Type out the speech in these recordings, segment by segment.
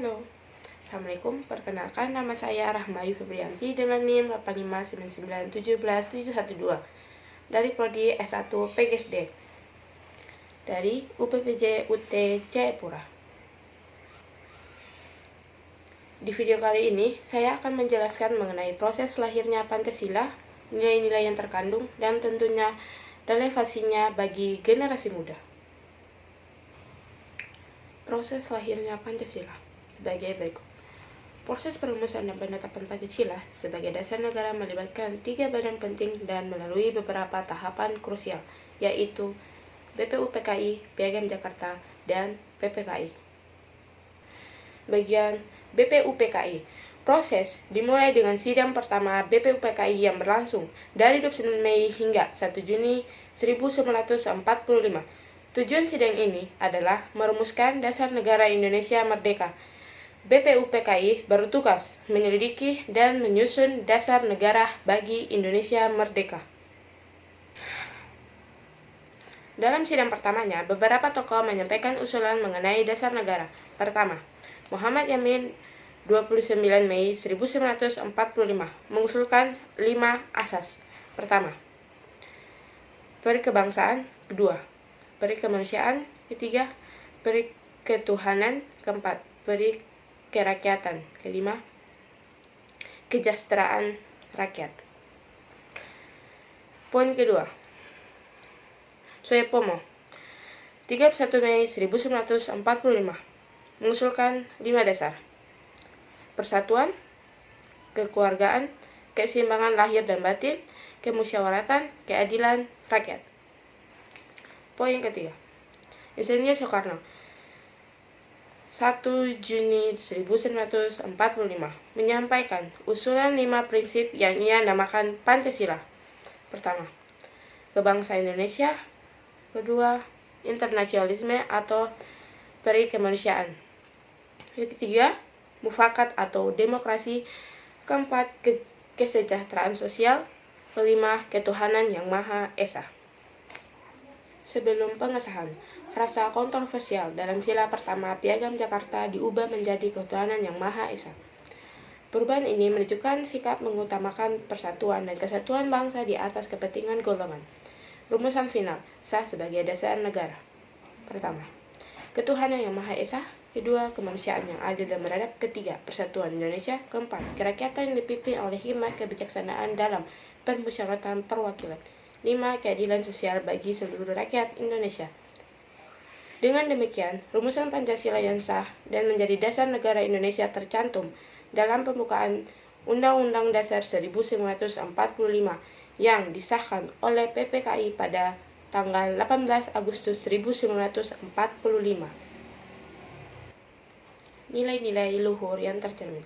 Halo, Assalamualaikum. Perkenalkan, nama saya Rahmayu Febrianti dengan NIM 859917112 dari Prodi S1 PGSD dari UPPJ UT Jayapura. Di video kali ini, saya akan menjelaskan mengenai proses lahirnya Pancasila, nilai-nilai yang terkandung, dan tentunya relevansinya bagi generasi muda. Proses lahirnya Pancasila sebagai berikut. Proses perumusan dan penetapan Pancasila sebagai dasar negara melibatkan 3 badan penting dan melalui beberapa tahapan krusial, yaitu BPUPKI, Piagam Jakarta, dan PPKI. Bagian BPUPKI. Proses dimulai dengan sidang pertama BPUPKI yang berlangsung dari 29 Mei hingga 1 Juni 1945. Tujuan sidang ini adalah merumuskan dasar negara Indonesia merdeka. BPUPKI bertugas menyelidiki dan menyusun dasar negara bagi Indonesia merdeka. Dalam sidang pertamanya, beberapa tokoh menyampaikan usulan mengenai dasar negara. Pertama, Muhammad Yamin 29 Mei 1945 mengusulkan 5 asas. Pertama, perikebangsaan. Kedua, perikemanusiaan. Ketiga, periketuhanan. Keempat, perikerakyatan. Kelima, kesejahteraan rakyat. Poin kedua, Soepomo 31 Mei 1945 mengusulkan 5 dasar: persatuan, kekeluargaan, keseimbangan lahir dan batin, kemusyawaratan, keadilan rakyat. Poin ketiga, Insinyur Soekarno 1 Juni 1945 menyampaikan usulan 5 prinsip yang ia namakan Pancasila. Pertama, kebangsaan Indonesia. Kedua, internasionalisme atau perikemanusiaan. Ketiga, mufakat atau demokrasi. Keempat, kesejahteraan sosial. Kelima, ketuhanan yang Maha Esa. Sebelum pengesahan, frasa kontroversial dalam sila pertama Piagam Jakarta diubah menjadi ketuhanan yang Maha Esa. Perubahan ini menunjukkan sikap mengutamakan persatuan dan kesatuan bangsa di atas kepentingan golongan. Rumusan final sah sebagai dasar negara. Pertama, ketuhanan yang Maha Esa. Kedua, kemanusiaan yang adil dan beradab. Ketiga, persatuan Indonesia. Keempat, kerakyatan yang dipimpin oleh hikmat kebijaksanaan dalam permusyawaratan perwakilan. 5. Keadilan sosial bagi seluruh rakyat Indonesia. Dengan demikian, rumusan Pancasila yang sah dan menjadi dasar negara Indonesia tercantum dalam pembukaan Undang-Undang Dasar 1945 yang disahkan oleh PPKI pada tanggal 18 Agustus 1945. Nilai-nilai luhur yang tercermin.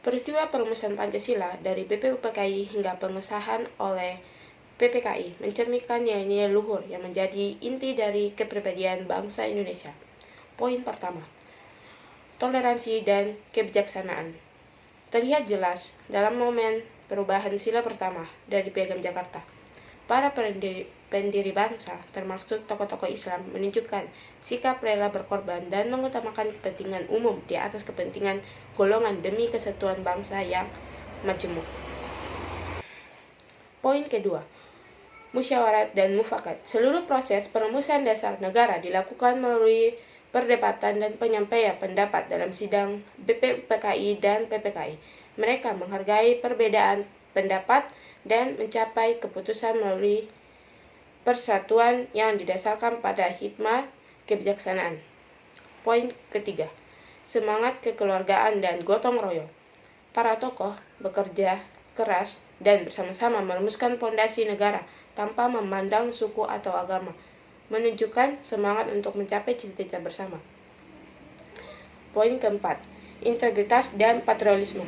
Peristiwa perumusan Pancasila dari BPUPKI hingga pengesahan oleh PPKI mencerminkan nilai-nilai luhur yang menjadi inti dari kepribadian bangsa Indonesia. Poin pertama, toleransi dan kebijaksanaan. Terlihat jelas dalam momen perubahan sila pertama dari Piagam Jakarta. Para pendiri bangsa, termasuk tokoh-tokoh Islam, menunjukkan sikap rela berkorban dan mengutamakan kepentingan umum di atas kepentingan golongan demi kesatuan bangsa yang majemuk. Poin kedua, musyawarat dan mufakat. Seluruh proses perumusan dasar negara dilakukan melalui perdebatan dan penyampaian pendapat dalam sidang BPUPKI dan PPKI. Mereka menghargai perbedaan pendapat dan mencapai keputusan melalui persatuan yang didasarkan pada hikmat kebijaksanaan. Poin ketiga, semangat kekeluargaan dan gotong royong. Para tokoh bekerja keras dan bersama-sama merumuskan fondasi negara tanpa memandang suku atau agama, menunjukkan semangat untuk mencapai cita-cita bersama. Poin keempat, integritas dan patriotisme.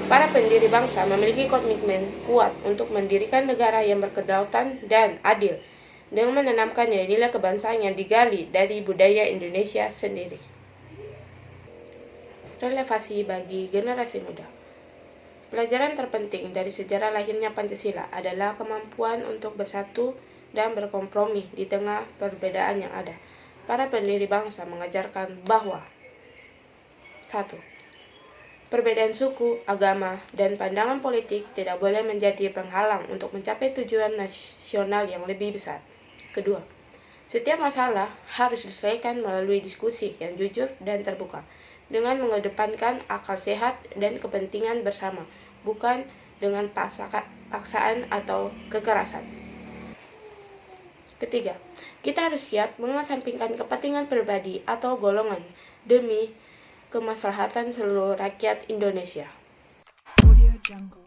Para pendiri bangsa memiliki komitmen kuat untuk mendirikan negara yang berkedaulatan dan adil, dengan menanamkan nilai-nilai kebangsaan yang digali dari budaya Indonesia sendiri. Relevansi bagi generasi muda. Pelajaran terpenting dari sejarah lahirnya Pancasila adalah kemampuan untuk bersatu dan berkompromi di tengah perbedaan yang ada. para pendiri bangsa mengajarkan bahwa 1. Perbedaan suku, agama, dan pandangan politik tidak boleh menjadi penghalang untuk mencapai tujuan nasional yang lebih besar. Kedua, setiap masalah harus diselesaikan melalui diskusi yang jujur dan terbuka, dengan mengedepankan akal sehat dan kepentingan bersama, bukan dengan paksaan atau kekerasan. Ketiga, kita harus siap mengesampingkan kepentingan pribadi atau golongan demi kemaslahatan seluruh rakyat Indonesia. Audio Jungle.